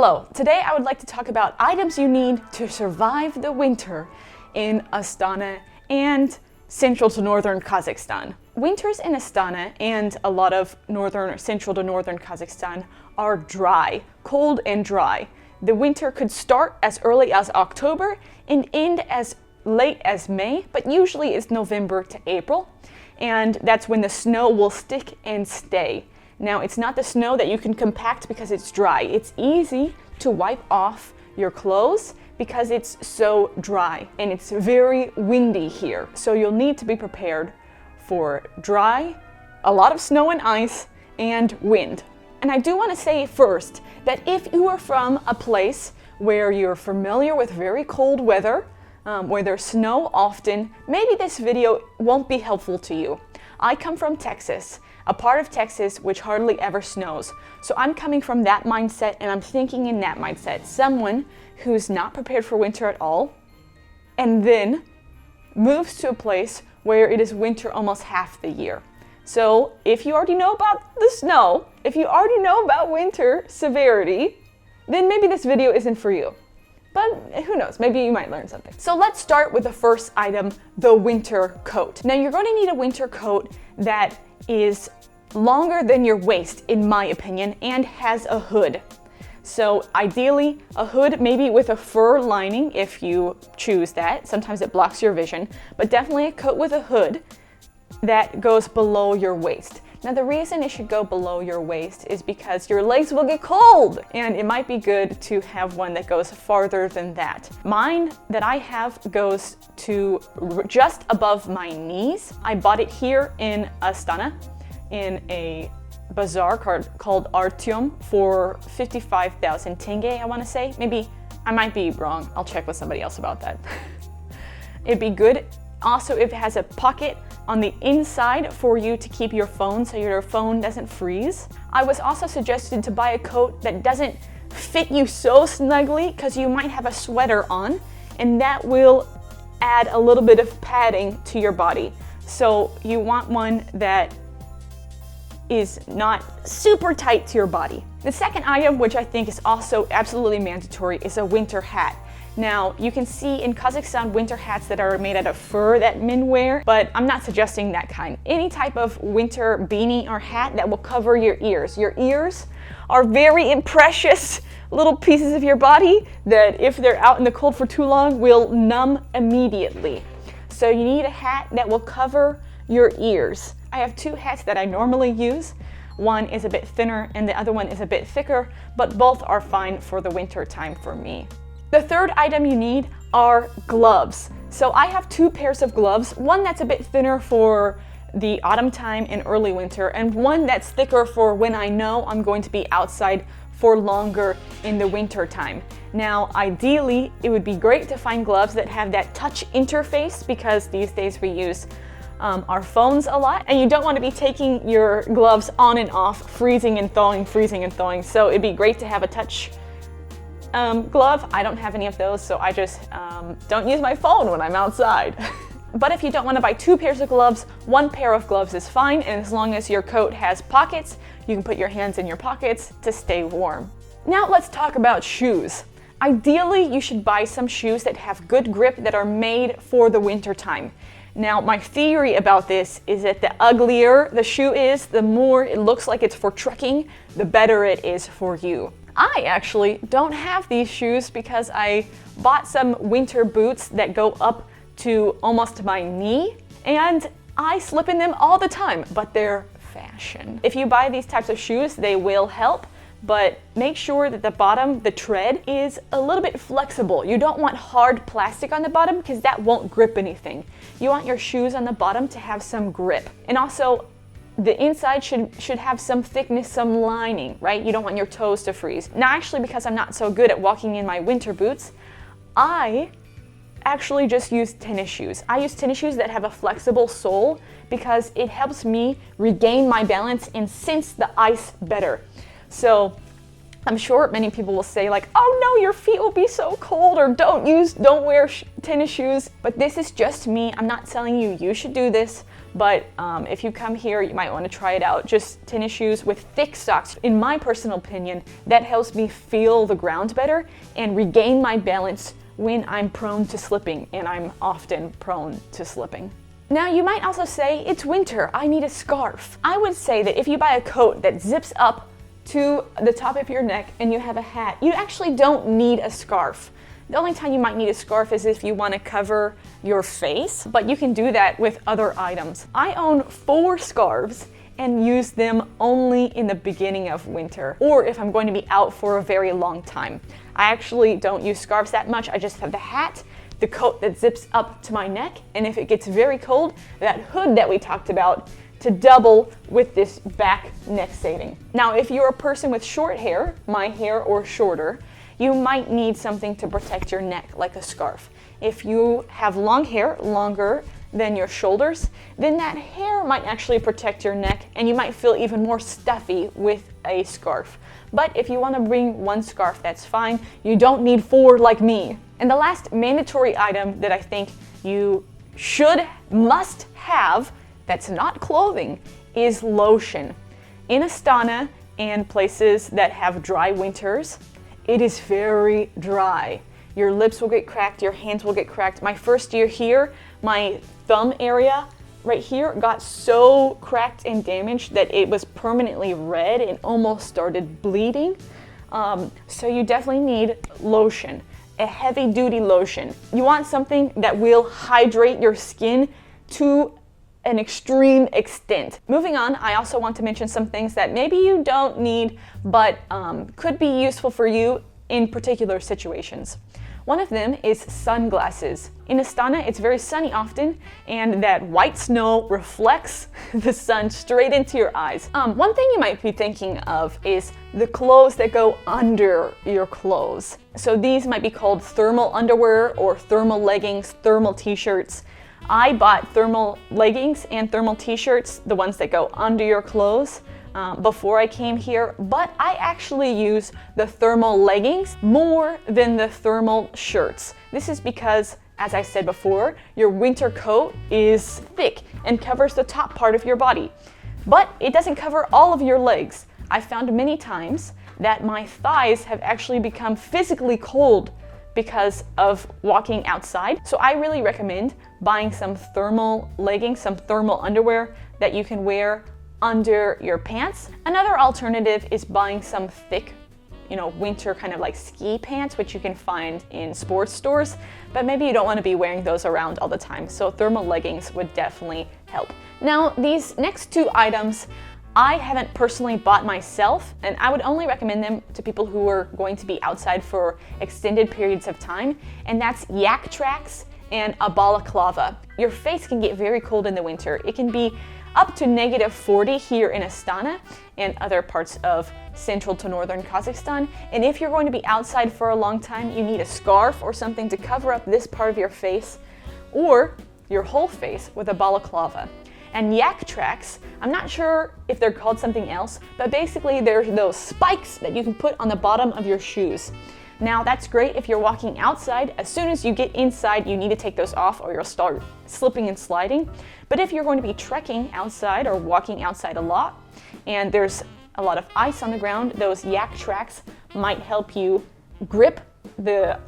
Hello, today I would like to talk about items you need to survive the winter in Astana and central to northern Kazakhstan. Winters in Astana and a lot of northern or central to northern Kazakhstan are dry, cold and dry. The winter could start as early as October and end as late as May, but usually it's November to April, and that's when the snow will stick and stay. Now, it's not the snow that you can compact because it's dry. It's easy to wipe off your clothes because it's so dry, and it's very windy here. So you'll need to be prepared for dry, a lot of snow and ice, and wind. And I do want to say first that if you are from a place where you're familiar with very cold weather, where there's snow often, maybe this video won't be helpful to you. I come from Texas, a part of Texas which hardly ever snows. So I'm coming from that mindset, and I'm thinking in that mindset. Someone who's not prepared for winter at all, and then moves to a place where it is winter almost half the year. So if you already know about the snow, if you already know about winter severity, then maybe this video isn't for you. But who knows, maybe you might learn something. So let's start with the first item, the winter coat. Now you're going to need a winter coat that is longer than your waist, in my opinion, and has a hood. So ideally, a hood maybe with a fur lining if you choose that. Sometimes it blocks your vision, but definitely a coat with a hood that goes below your waist. Now the reason it should go below your waist is because your legs will get cold, and it might be good to have one that goes farther than that. Mine that I have goes to just above my knees. I bought it here in Astana in a bazaar called Artyom for 55,000 tenge, I want to say. Maybe I might be wrong. I'll check with somebody else about that. It'd be good also if it has a pocket on the inside for you to keep your phone so your phone doesn't freeze. I was also suggested to buy a coat that doesn't fit you so snugly because you might have a sweater on, and that will add a little bit of padding to your body. So you want one that is not super tight to your body. The second item, which I think is also absolutely mandatory, is a winter hat. Now, you can see in Kazakhstan winter hats that are made out of fur that men wear, but I'm not suggesting that kind. Any type of winter beanie or hat that will cover your ears. Your ears are very precious little pieces of your body that if they're out in the cold for too long will numb immediately. So you need a hat that will cover your ears. I have two hats that I normally use. One is a bit thinner and the other one is a bit thicker, but both are fine for the winter time for me. The third item you need are gloves. So I have two pairs of gloves, one that's a bit thinner for the autumn time and early winter, and one that's thicker for when I know I'm going to be outside for longer in the winter time. Now, ideally, it would be great to find gloves that have that touch interface because these days we use our phones a lot, and you don't want to be taking your gloves on and off, freezing and thawing, freezing and thawing. So it'd be great to have a touch glove. I don't have any of those, so I just don't use my phone when I'm outside. But if you don't want to buy two pairs of gloves, one pair of gloves is fine, and as long as your coat has pockets, you can put your hands in your pockets to stay warm. Now let's talk about shoes. Ideally, you should buy some shoes that have good grip, that are made for the winter time. Now, my theory about this is that the uglier the shoe is, the more it looks like it's for trekking, the better it is for you. I actually don't have these shoes because I bought some winter boots that go up to almost my knee, and I slip in them all the time, but they're fashion. If you buy these types of shoes, they will help, but make sure that the bottom, the tread, is a little bit flexible. You don't want hard plastic on the bottom because that won't grip anything. You want your shoes on the bottom to have some grip. And also, the inside should have some thickness, some lining, right? You don't want your toes to freeze. Now, actually, because I'm not so good at walking in my winter boots, I actually just use tennis shoes. I use tennis shoes that have a flexible sole because it helps me regain my balance and sense the ice better. So I'm sure many people will say like, oh no, your feet will be so cold, or don't wear tennis shoes. But this is just me. I'm not telling you should do this, but if you come here, you might want to try it out. Just tennis shoes with thick socks. In my personal opinion, that helps me feel the ground better and regain my balance when I'm prone to slipping, and I'm often prone to slipping. Now, you might also say, it's winter, I need a scarf. I would say that if you buy a coat that zips up to the top of your neck and you have a hat, you actually don't need a scarf. The only time you might need a scarf is if you want to cover your face, but you can do that with other items. I own 4 scarves and use them only in the beginning of winter, or if I'm going to be out for a very long time. I actually don't use scarves that much. I just have the hat, the coat that zips up to my neck, and if it gets very cold, that hood that we talked about to double with this back neck saving. Now, if you're a person with short hair, my hair or shorter, you might need something to protect your neck, like a scarf. If you have long hair, longer than your shoulders, then that hair might actually protect your neck and you might feel even more stuffy with a scarf. But if you want to bring 1 scarf, that's fine. You don't need 4 like me. And the last mandatory item that I think you must have that's not clothing is lotion. In Astana and places that have dry winters, it is very dry. Your lips will get cracked, your hands will get cracked. My first year here, my thumb area right here got so cracked and damaged that it was permanently red and almost started bleeding. So you definitely need lotion, a heavy-duty lotion. You want something that will hydrate your skin to an extreme extent. Moving on, I also want to mention some things that maybe you don't need, but could be useful for you in particular situations. One of them is sunglasses. In Astana, it's very sunny often, and that white snow reflects the sun straight into your eyes. One thing you might be thinking of is the clothes that go under your clothes. So these might be called thermal underwear or thermal leggings, thermal t-shirts. I bought thermal leggings and thermal t-shirts, the ones that go under your clothes, before I came here, but I actually use the thermal leggings more than the thermal shirts. This is because, as I said before, your winter coat is thick and covers the top part of your body, but it doesn't cover all of your legs. I found many times that my thighs have actually become physically cold because of walking outside. So I really recommend buying some thermal leggings, some thermal underwear that you can wear under your pants. Another alternative is buying some thick, winter kind of like ski pants, which you can find in sports stores, but maybe you don't want to be wearing those around all the time. So thermal leggings would definitely help. Now, these next 2 items, I haven't personally bought myself, and I would only recommend them to people who are going to be outside for extended periods of time, and that's yak tracks and a balaclava. Your face can get very cold in the winter. It can be up to -40 here in Astana and other parts of central to northern Kazakhstan. And if you're going to be outside for a long time, you need a scarf or something to cover up this part of your face or your whole face with a balaclava. And yak tracks, I'm not sure if they're called something else, but basically they're those spikes that you can put on the bottom of your shoes. Now, that's great if you're walking outside. As soon as you get inside, you need to take those off or you'll start slipping and sliding. But if you're going to be trekking outside or walking outside a lot, and there's a lot of ice on the ground, those yak tracks might help you grip the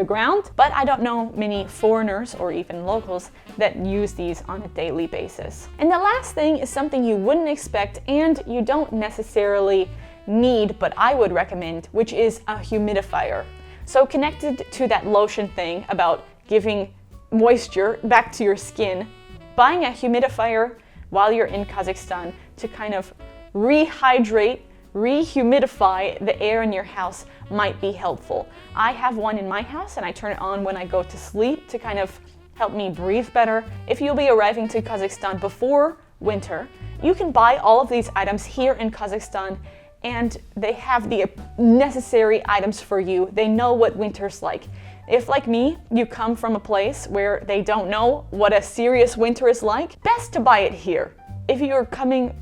ground. But I don't know many foreigners or even locals that use these on a daily basis. And the last thing is something you wouldn't expect and you don't necessarily need, but I would recommend, which is a humidifier. So connected to that lotion thing about giving moisture back to your skin, buying a humidifier while you're in Kazakhstan to kind of rehumidify the air in your house might be helpful. I have one in my house and I turn it on when I go to sleep to kind of help me breathe better. If you'll be arriving to Kazakhstan before winter, you can buy all of these items here in Kazakhstan, and they have the necessary items for you. They know what winter's like. If, like me, you come from a place where they don't know what a serious winter is like, best to buy it here. If you're coming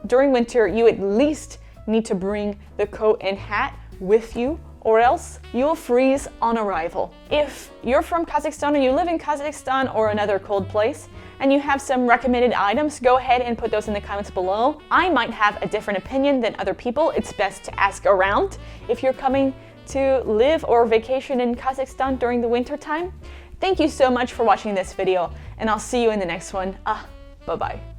during winter, you at least need to bring the coat and hat with you, or else you'll freeze on arrival. If you're from Kazakhstan or you live in Kazakhstan or another cold place, and you have some recommended items, go ahead and put those in the comments below. I might have a different opinion than other people. It's best to ask around if you're coming to live or vacation in Kazakhstan during the winter time. Thank you so much for watching this video, and I'll see you in the next one. Bye-bye.